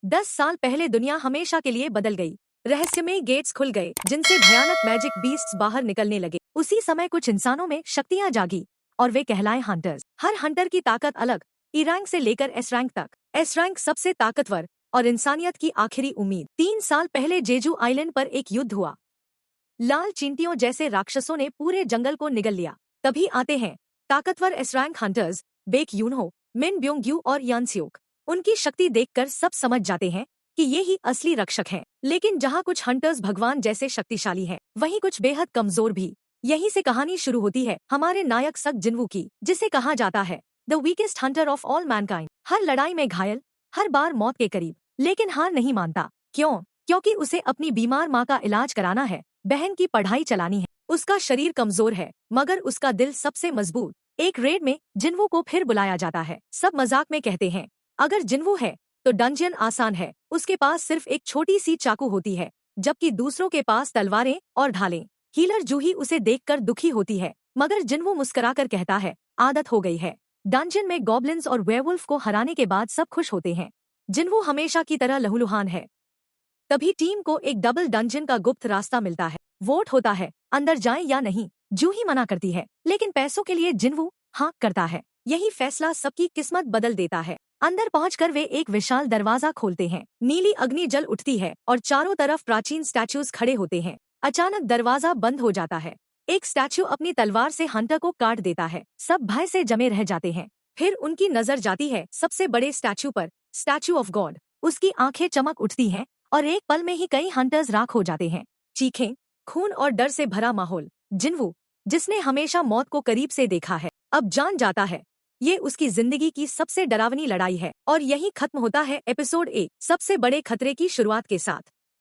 10 साल पहले दुनिया हमेशा के लिए बदल गई। रहस्यमय गेट्स खुल गए जिनसे भयानक मैजिक बीस्ट्स बाहर निकलने लगे। उसी समय कुछ इंसानों में शक्तियां जागी और वे कहलाए हंटर्स। हर हंटर की ताकत अलग, ई रैंक से लेकर एस रैंक तक। एस रैंक सबसे ताकतवर और इंसानियत की आखिरी उम्मीद। 3 साल पहले जेजू आइलैंड पर एक युद्ध हुआ। लाल चींटियों जैसे राक्षसों ने पूरे जंगल को निगल लिया। तभी आते हैं ताकतवर एस रैंक हंटर्स, बेक यूनहो, मिन ब्योंग और यानस्योक। उनकी शक्ति देखकर सब समझ जाते हैं कि ये ही असली रक्षक हैं। लेकिन जहाँ कुछ हंटर्स भगवान जैसे शक्तिशाली हैं, वहीं कुछ बेहद कमजोर भी। यहीं से कहानी शुरू होती है हमारे नायक सक जिन्वू की, जिसे कहा जाता है the weakest hunter of all mankind. हर लड़ाई में घायल, हर बार मौत के करीब, लेकिन हार नहीं मानता। क्यों? क्योंकि उसे अपनी बीमार माँ का इलाज कराना है, बहन की पढ़ाई चलानी है। उसका शरीर कमजोर है मगर उसका दिल सबसे मजबूत। एक रेड में जिन्वू को फिर बुलाया जाता है। सब मजाक में कहते हैं अगर जिन्वू है तो डंजियन आसान है। उसके पास सिर्फ एक छोटी सी चाकू होती है, जबकि दूसरों के पास तलवारें और ढालें। हीलर जूही उसे देखकर दुखी होती है, मगर जिन्वू मुस्कुराकर कहता है आदत हो गई है। डंजियन में गॉब्लिन्स और वेयरवुल्फ को हराने के बाद सब खुश होते हैं। जिन्वू हमेशा की तरह लहूलुहान है। तभी टीम को एक डबल डंजियन का गुप्त रास्ता मिलता है। वोट होता है अंदर जाएं या नहीं। जूही मना करती है, लेकिन पैसों के लिए जिन्वू हाँ करता है। यही फैसला सबकी किस्मत बदल देता है। अंदर पहुंचकर वे एक विशाल दरवाजा खोलते हैं। नीली अग्नि जल उठती है और चारों तरफ प्राचीन स्टैच्यूज खड़े होते हैं। अचानक दरवाजा बंद हो जाता है। एक स्टैच्यू अपनी तलवार से हंटर को काट देता है। सब भय से जमे रह जाते हैं। फिर उनकी नजर जाती है सबसे बड़े स्टैच्यू पर, स्टैच्यू ऑफ गॉड। उसकी आंखें चमक उठती हैं और एक पल में ही कई हंटर्स राख हो जाते हैं। चीखें, खून और डर से भरा माहौल। जिन्वू, जिसने हमेशा मौत को करीब से देखा है, अब जान जाता है ये उसकी जिंदगी की सबसे डरावनी लड़ाई है। और यही खत्म होता है एपिसोड 1 सबसे बड़े खतरे की शुरुआत के साथ।